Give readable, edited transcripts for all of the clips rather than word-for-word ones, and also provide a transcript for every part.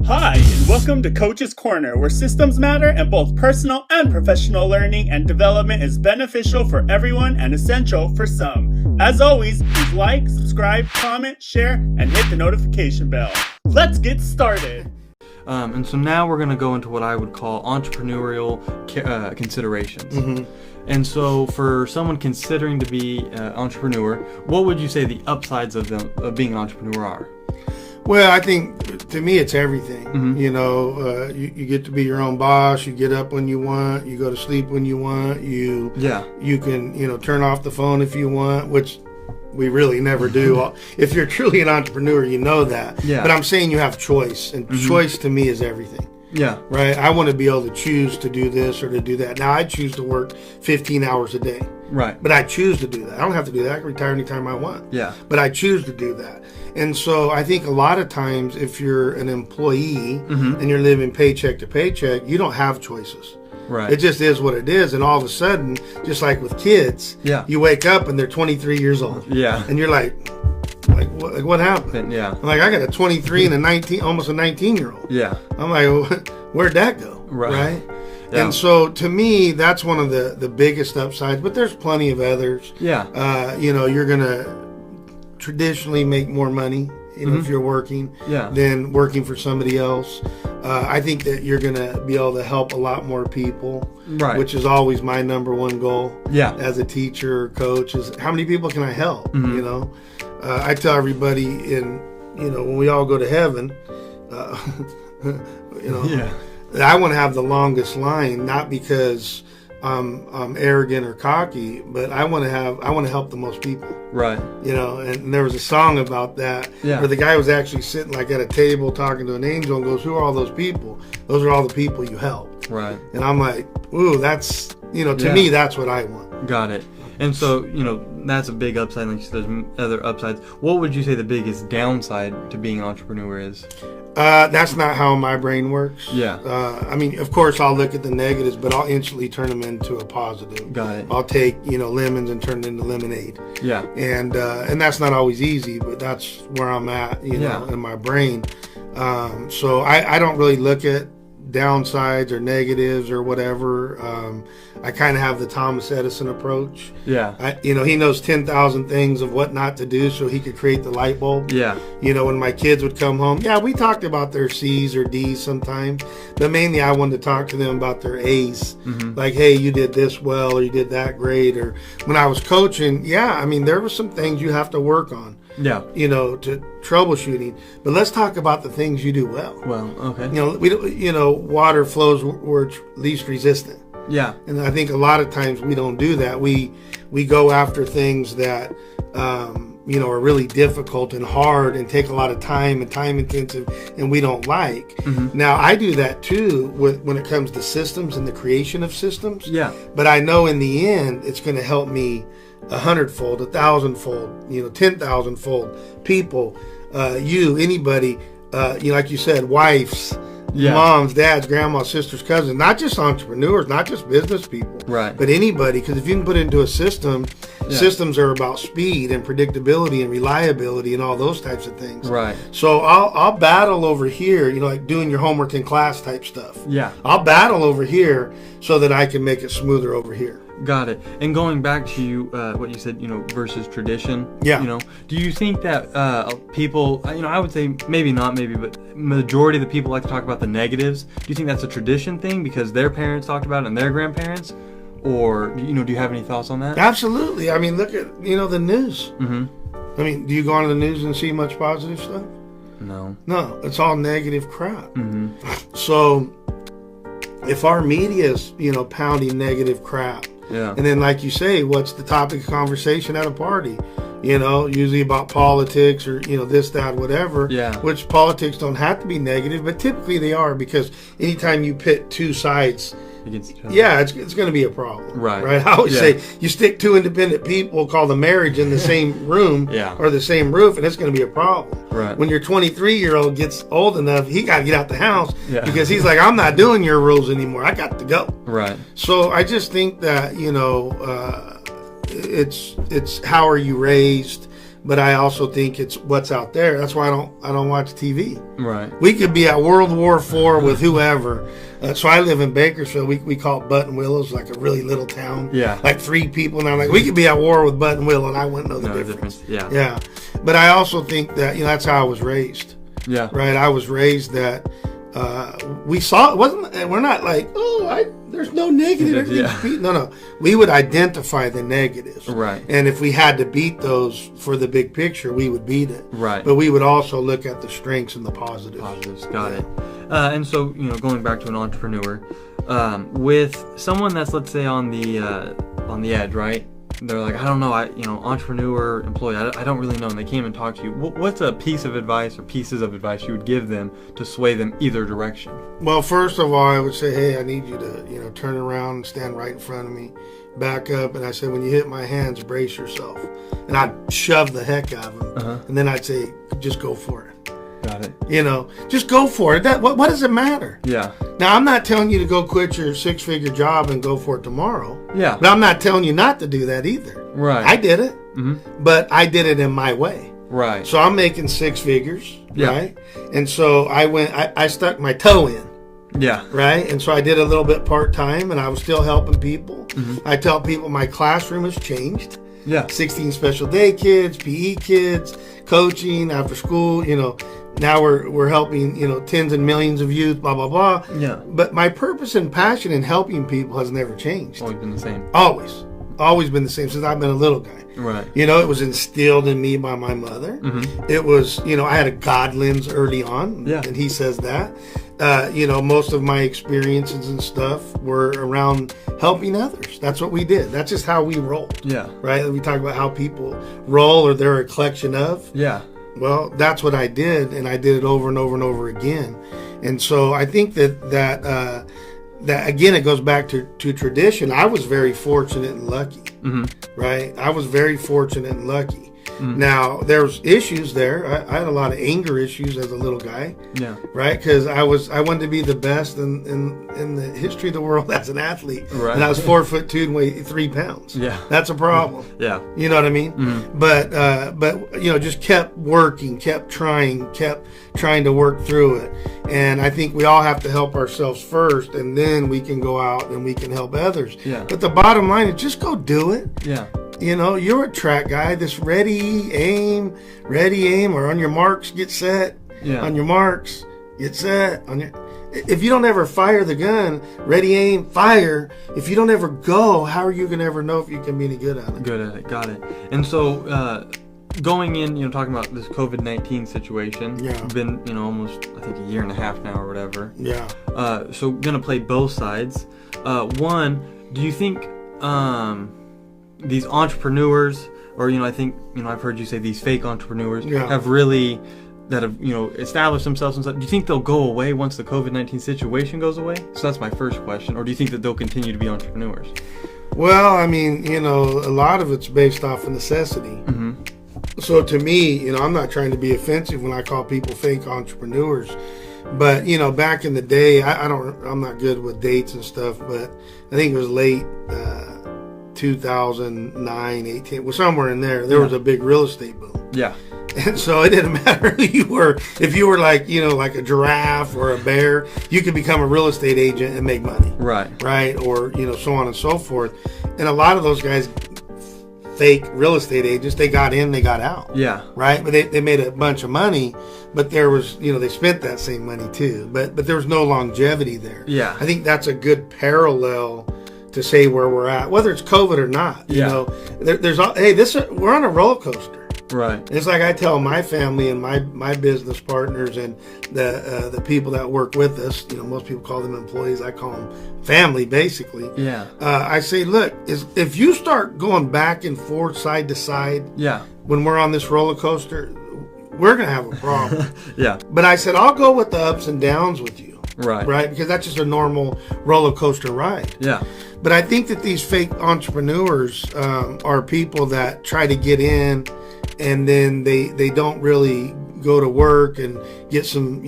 Hi, and welcome to Coach's Corner, where systems matter and both personal and professional learning and development is beneficial for everyone and essential for some. As always, please like, subscribe, comment, share, and hit the notification bell. Let's get started. And so now we're going to go into what I would call entrepreneurial considerations. Mm-hmm. And so for someone considering to be an entrepreneur, what would you say the upsides of being an entrepreneur are? Well, I think to me it's everything. Mm-hmm. You get to be your own boss. You get up when you want. You go to sleep when you want. You can turn off the phone if you want, which we really never do. If you're truly an entrepreneur, you know that. Yeah. But I'm saying you have choice, and choice to me is everything. Yeah. Right? I want to be able to choose to do this or to do that. Now, I choose to work 15 hours a day. Right. But I choose to do that. I don't have to do that. I can retire anytime I want. Yeah. But I choose to do that. And so I think a lot of times if you're an employee and you're living paycheck to paycheck, you don't have choices. Right. It just is what it is. And all of a sudden, just like with kids, you wake up and they're 23 years old. Yeah. And you're like what happened? Yeah. I'm like, I got a 23 and almost a 19-year-old. Yeah. I'm like, where'd that go? Right? Yeah. And so to me, that's one of the biggest upsides, but there's plenty of others. Yeah. You're going to traditionally make more money, if you're working than working for somebody else. I think that you're going to be able to help a lot more people, right? Which is always my number one goal. Yeah. As a teacher or coach is how many people can I help? Mm-hmm. I tell everybody when we all go to heaven, I want to have the longest line, not because I'm arrogant or cocky, but I want to help the most people. Right. And there was a song about that where the guy was actually sitting like at a table talking to an angel and goes, "Who are all those people?" "Those are all the people you helped." Right. And I'm like, ooh, that's, to me, that's what I want. Got it. And so, that's a big upside. Like there's other upsides. What would you say the biggest downside to being an entrepreneur is? That's not how my brain works. Yeah. Of course, I'll look at the negatives, but I'll instantly turn them into a positive. Got it. I'll take, lemons and turn it into lemonade. Yeah. And that's not always easy, but that's where I'm at, in my brain. So I don't really look at downsides or negatives or whatever. I kind of have the Thomas Edison approach. Yeah. He knows 10,000 things of what not to do so he could create the light bulb. Yeah. When my kids would come home, we talked about their C's or D's sometimes, but mainly I wanted to talk to them about their A's. Mm-hmm. Like, hey, you did this well, or you did that great. Or when I was coaching, there were some things you have to work on. Yeah. To troubleshooting. But let's talk about the things you do well. Well, okay. Water flows where it's least resistant. Yeah. And I think a lot of times we don't do that. We go after things that are really difficult and hard and take a lot of time and time intensive and we don't like. Mm-hmm. Now I do that too when it comes to systems and the creation of systems. Yeah. But I know in the end it's going to help me 100-fold, 1,000-fold, 10,000-fold people, anybody, like you said, wives, moms, dads, grandmas, sisters, cousins, not just entrepreneurs, not just business people, right? But anybody, because if you can put it into a system, systems are about speed and predictability and reliability and all those types of things. Right. So I'll battle over here, like doing your homework in class type stuff. Yeah. I'll battle over here so that I can make it smoother over here. Got it. And going back to what you said, versus tradition. Yeah. Do you think that people, I would say maybe not, but majority of the people like to talk about the negatives. Do you think that's a tradition thing because their parents talked about it and their grandparents? Or, do you have any thoughts on that? Absolutely. Look at, the news. Mm-hmm. Do you go on the news and see much positive stuff? No. No, it's all negative crap. Mm-hmm. So if our media is, pounding negative crap, yeah. And then, like you say, what's the topic of conversation at a party? Usually about politics or, this, that, whatever. Yeah. Which politics don't have to be negative, but typically they are because anytime you pit two sides against each other. Yeah, it's going to be a problem. Right. I always say you stick two independent people called a marriage in the same room or the same roof, and it's going to be a problem. Right. When your 23-year-old gets old enough, he got to get out the house because he's like, I'm not doing your rules anymore. I got to go. Right. So I just think that, it's how are you raised? but I also think it's what's out there. That's why I don't watch TV. Right. We could be at World War IV with whoever. So I live in Bakersfield. We call it Button Willows, like a really little town. Yeah. Like 3 people, and I'm like, we could be at war with Button Willow, and I wouldn't know the difference. Yeah. Yeah. But I also think that that's how I was raised. Yeah. Right. I was raised that we saw it wasn't. We're not like, there's no negative. Yeah. No. We would identify the negatives. Right. And if we had to beat those for the big picture, we would beat it. Right. But we would also look at the strengths and the positives. Got it. And so, going back to an entrepreneur, with someone that's, let's say, on the edge, right? They're like, I don't know, entrepreneur, employee, I don't really know, and they came and talked to you. What's a piece of advice or pieces of advice you would give them to sway them either direction? Well, first of all, I would say, hey, I need you to, turn around and stand right in front of me, back up, and I said, when you hit my hands, brace yourself. And I'd shove the heck out of them, and then I'd say, just go for it. Got it. Just go for it. What does it matter? Yeah. Now, I'm not telling you to go quit your 6-figure job and go for it tomorrow. Yeah. But I'm not telling you not to do that either. Right. I did it, but I did it in my way. Right. So I'm making 6 figures, yeah. Right? And so I stuck my toe in. Yeah. Right? And so I did a little bit part-time, and I was still helping people. I tell people my classroom has changed. Yeah. 16 special day kids, PE kids, coaching, after school, Now we're helping, tens and millions of youth, blah, blah, blah. Yeah. But my purpose and passion in helping people has never changed. Always been the same. Always been the same since I've been a little guy. Right. It was instilled in me by my mother. It was, I had a God lens early on. Yeah. And he says that. Most of my experiences and stuff were around helping others. That's what we did. That's just how we rolled. Yeah. Right? We talk about how people roll or they're a collection of. Yeah. Well, that's what I did, and I did it over and over and over again. And so I think that again, it goes back to tradition. I was very fortunate and lucky, right? I was very fortunate and lucky. Now, there's issues there. I had a lot of anger issues as a little guy, right? Because I wanted to be the best in the history of the world as an athlete, right. And I was 4'2" and weighed 3 pounds. Yeah, that's a problem. Yeah, you know what I mean. But just kept working, kept trying to work through it. And I think we all have to help ourselves first, and then we can go out and we can help others. Yeah. But the bottom line is just go do it. Yeah. You're a track guy. This ready, aim, or on your marks, get set. Yeah. On your marks, get set. If you don't ever fire the gun, ready, aim, fire. If you don't ever go, how are you gonna ever know if you can be any good at it? Good at it. Got it. And so, going in, talking about this COVID-19 situation. Yeah. It's been, almost, I think, a year and a half now or whatever. Yeah. So gonna play both sides. One, do you think, these entrepreneurs, or I think I've heard you say these fake entrepreneurs have really established themselves and stuff. Do you think they'll go away once the COVID-19 situation goes away? So that's my first question. Or do you think that they'll continue to be entrepreneurs? Well, I mean, a lot of it's based off of necessity. So to me, I'm not trying to be offensive when I call people fake entrepreneurs. But back in the day, I'm not good with dates and stuff, but I think it was late 2009, 18, well, somewhere in there was a big real estate boom. Yeah. And so it didn't matter who you were. If you were like a giraffe or a bear, you could become a real estate agent and make money. Right. Right. Or, so on and so forth. And a lot of those guys, fake real estate agents, they got in, they got out. Yeah. Right. But they made a bunch of money, but there was, they spent that same money too. But there was no longevity there. Yeah. I think that's a good parallel to say where we're at, whether it's COVID or not. We're on a roller coaster. Right. It's like I tell my family and my business partners and the people that work with us. Most people call them employees. I call them family, basically. Yeah. I say, look, if you start going back and forth, side to side, when we're on this roller coaster, we're gonna have a problem. Yeah. But I said, I'll go with the ups and downs with you. Right. Right. Because that's just a normal roller coaster ride. Yeah. But I think that these fake entrepreneurs are people that try to get in, and then they don't really go to work and get some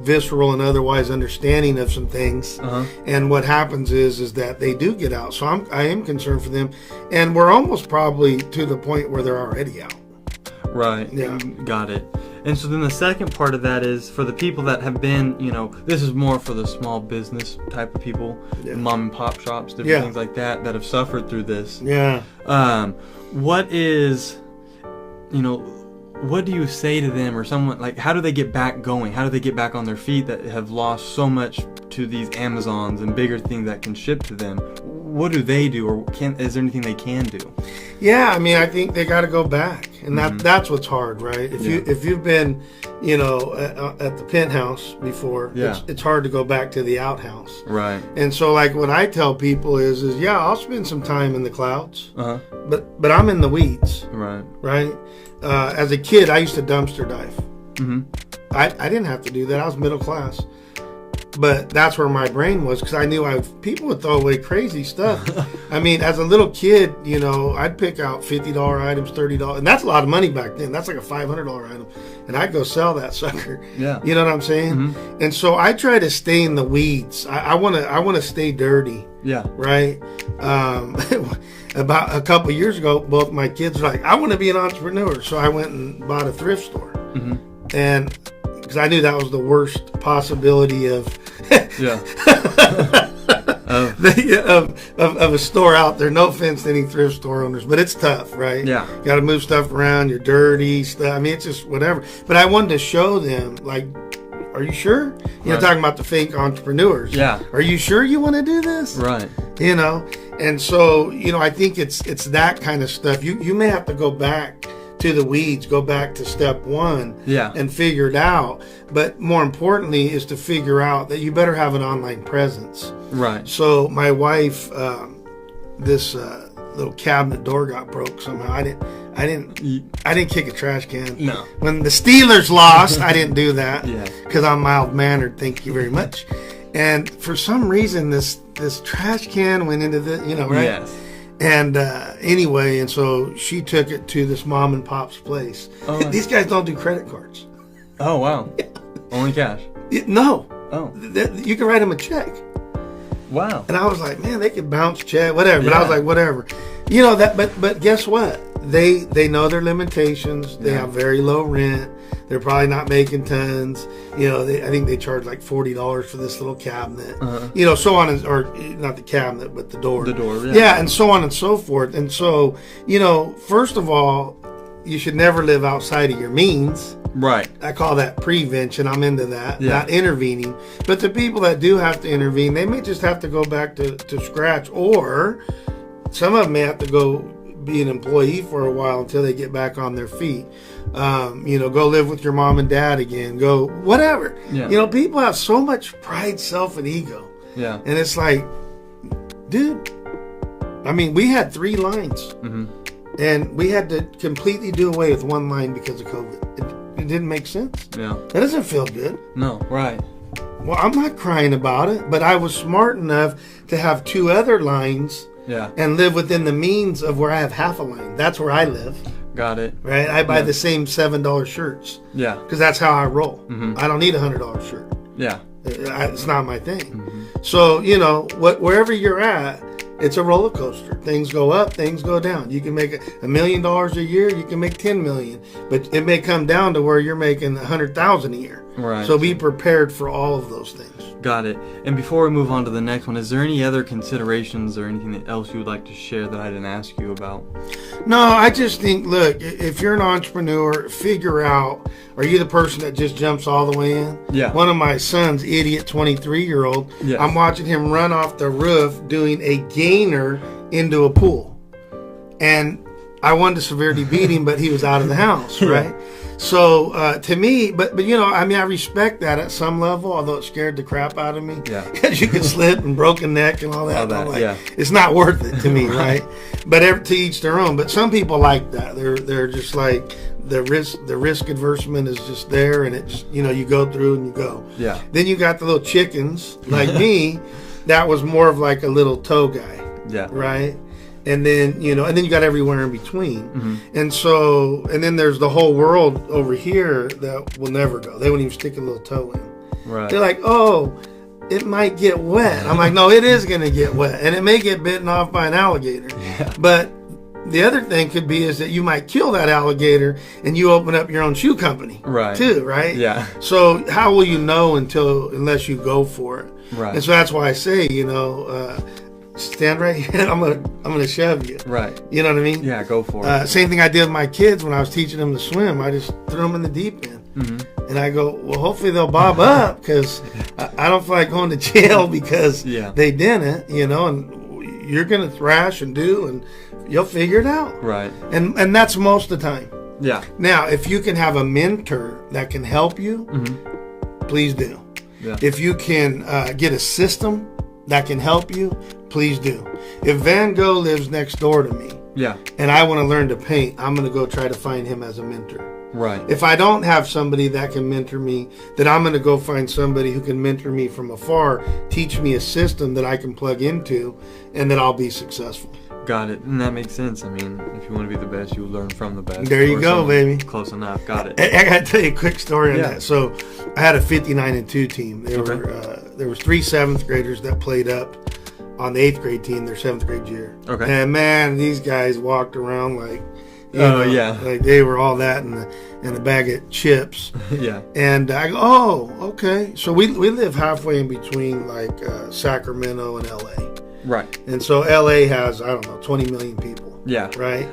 visceral and otherwise understanding of some things. And what happens is that they do get out. So I am concerned for them, and we're almost probably to the point where they're already out. Right. Yeah. Got it. And so then the second part of that is for the people that have been, this is more for the small business type of people, mom and pop shops, different things like that have suffered through this. Yeah. What do you say to them, or someone, like, how do they get back going? How do they get back on their feet that have lost so much to these Amazons and bigger things that can ship to them? What do they do, or is there anything they can do? Yeah, I mean, I think they got to go back, and that's what's hard, right? If you've been, at the penthouse before, it's hard to go back to the outhouse, right? And so, like, what I tell people is I'll spend some time in the clouds, but I'm in the weeds, right? As a kid, I used to dumpster dive. Mm-hmm. I didn't have to do that. I was middle class. But that's where my brain was, because I knew people would throw away crazy stuff. I mean, as a little kid, I'd pick out $50 items, $30, and that's a lot of money back then. That's like a $500 item, and I'd go sell that sucker. Yeah, you know what I'm saying? Mm-hmm. And so I try to stay in the weeds. I want to stay dirty. Yeah. Right. About a couple years ago, both my kids were like, "I want to be an entrepreneur," so I went and bought a thrift store, and because I knew that was the worst possibility of of a store out there. No offense to any thrift store owners, but it's tough, right? Yeah. You got to move stuff around. You're dirty stuff. I mean, it's just whatever. But I wanted to show them, like, are you sure? Talking about the fake entrepreneurs. Yeah. Are you sure you want to do this? Right. And so, I think it's that kind of stuff. You may have to go back to the weeds, go back to step one, and figure it out. But more importantly is to figure out that you better have an online presence. Right. So my wife, this little cabinet door got broke somehow. I didn't kick a trash can. No. When the Steelers lost, I didn't do that. Yeah. Because I'm mild mannered. Thank you very much. And for some reason, this trash can went into the, right? Yes. And anyway, and so she took it to this mom and pop's place. Oh, these guys don't do credit cards. Oh, wow. Yeah. Only cash? No. Oh. You can write them a check. Wow. And I was like, man, they could bounce check, whatever. But I was like, whatever. But guess what? They know their limitations. They have very low rent. They're probably not making tons. I think they charge like $40 for this little cabinet. So on or not the cabinet, but the door. The door, yeah, and so on and so forth. And so, first of all, you should never live outside of your means. Right. I call that prevention. I'm into that, not intervening. But the people that do have to intervene, they may just have to go back to scratch, or some of them may have to go be an employee for a while until they get back on their feet. Go live with your mom and dad again. Go whatever. Yeah. People have so much pride, self, and ego. Yeah. And it's like, dude, I mean, we had 3 lines, and we had to completely do away with 1 line because of COVID. It didn't make sense. Yeah. That doesn't feel good. No, right. Well, I'm not crying about it, but I was smart enough to have 2 other lines. Yeah. And live within the means of where I have half a line. That's where I live. Got it. Right? I buy the same $7 shirts. Yeah. Because that's how I roll. Mm-hmm. I don't need a $100 shirt. Yeah. It's not my thing. Mm-hmm. So, wherever you're at, it's a roller coaster. Things go up, things go down. You can make $1 million a year, you can make $10 million. But it may come down to where you're making $100,000 a year. Right. So be prepared for all of those things. Got it. And before we move on to the next one, is there any other considerations or anything else you would like to share that I didn't ask you about? No, I just think, look, if you're an entrepreneur, figure out, are you the person that just jumps all the way in? Yeah. One of my sons, idiot 23-year-old, yes. I'm watching him run off the roof doing a gainer into a pool. And I wanted to severely beat him, but he was out of the house, right? So to me, but I respect that at some level, although it scared the crap out of me. Yeah. Because you could slip and broken neck and all that. It's not worth it to me, right? But to each their own. But some people like that. They're just like the risk adversement is just there, and it's you go through and you go. Yeah. Then you got the little chickens like me, that was more of like a little toe guy. Yeah. Right. And then, you got everywhere in between. Mm-hmm. And then there's the whole world over here that will never go. They won't even stick a little toe in. Right. They're like, oh, it might get wet. I'm like, no, it is going to get wet. And it may get bitten off by an alligator. Yeah. But the other thing could be is that you might kill that alligator and you open up your own shoe company, right? Too, right? Yeah. So how will you know unless you go for it? Right. And so that's why I say, stand right here. I'm gonna shove you. Right. You know what I mean? Yeah, go for it. Same thing I did with my kids when I was teaching them to swim. I just threw them in the deep end. Mm-hmm. And I go, well, hopefully they'll bob up because I don't feel like going to jail because they didn't, and you're going to thrash and do, and you'll figure it out. Right. And that's most of the time. Yeah. Now, if you can have a mentor that can help you, please do. Yeah. If you can get a system that can help you, please do. If Van Gogh lives next door to me, and I want to learn to paint, I'm going to go try to find him as a mentor. Right. If I don't have somebody that can mentor me, then I'm going to go find somebody who can mentor me from afar, teach me a system that I can plug into, and that I'll be successful. Got it. And that makes sense. I mean, if you want to be the best, you learn from the best. There you go, baby. Close enough. Got it. I got to tell you a quick story on that. So I had a 59-2 team. There was 3 7th graders that played up on the 8th grade team their 7th grade year. Okay. And man, these guys walked around like, like they were all that and a bag of chips. Yeah. And I go, oh, okay. So we live halfway in between like Sacramento and LA. Right. And so LA has, I don't know, 20 million people. Yeah. Right.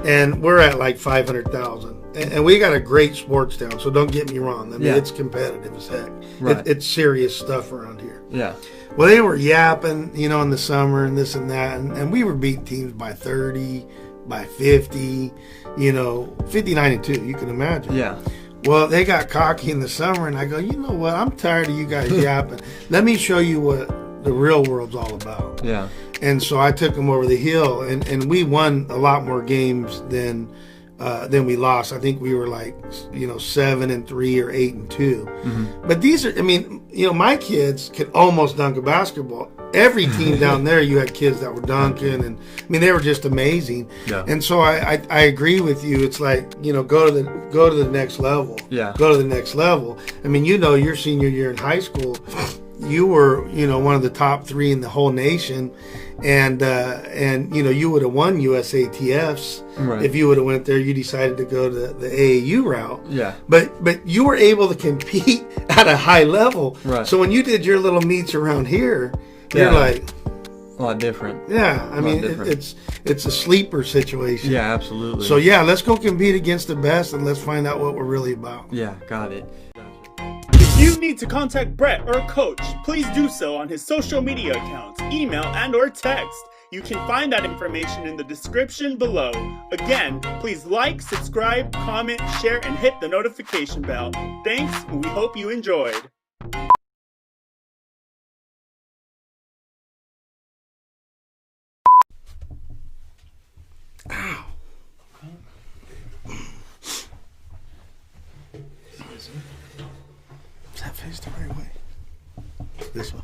And we're at like 500,000. And we got a great sports town. So don't get me wrong. I mean, it's competitive as heck. Right. It's serious stuff around here. Yeah. Well, they were yapping, in the summer and this and that. And we were beating teams by 30, by 50, 59-2. You can imagine. Yeah. Well, they got cocky in the summer. And I go, you know what? I'm tired of you guys yapping. Let me show you what the real world's all about. Yeah. And so I took them over the hill, and we won a lot more games than we lost. I think we were like 7-3 or 8-2. Mm-hmm. But these are, my kids could almost dunk a basketball. Every team down there, you had kids that were dunking, and they were just amazing. Yeah. And so I agree with you. It's like go to the next level. Yeah. Go to the next level. Your senior year in high school, you were, one of the top 3 in the whole nation, and you would have won USATFs if you would have went there. You decided to go to the AAU route. Yeah. But you were able to compete at a high level. Right. So when you did your little meets around here, you're like a lot different. Yeah, it's a sleeper situation. Yeah, absolutely. So yeah, let's go compete against the best, and let's find out what we're really about. Yeah, got it. If you need to contact Brett or Coach, please do so on his social media accounts, email, and or text. You can find that information in the description below. Again, please like, subscribe, comment, share, and hit the notification bell. Thanks, and we hope you enjoyed. Ow. Is that face the right way? This one.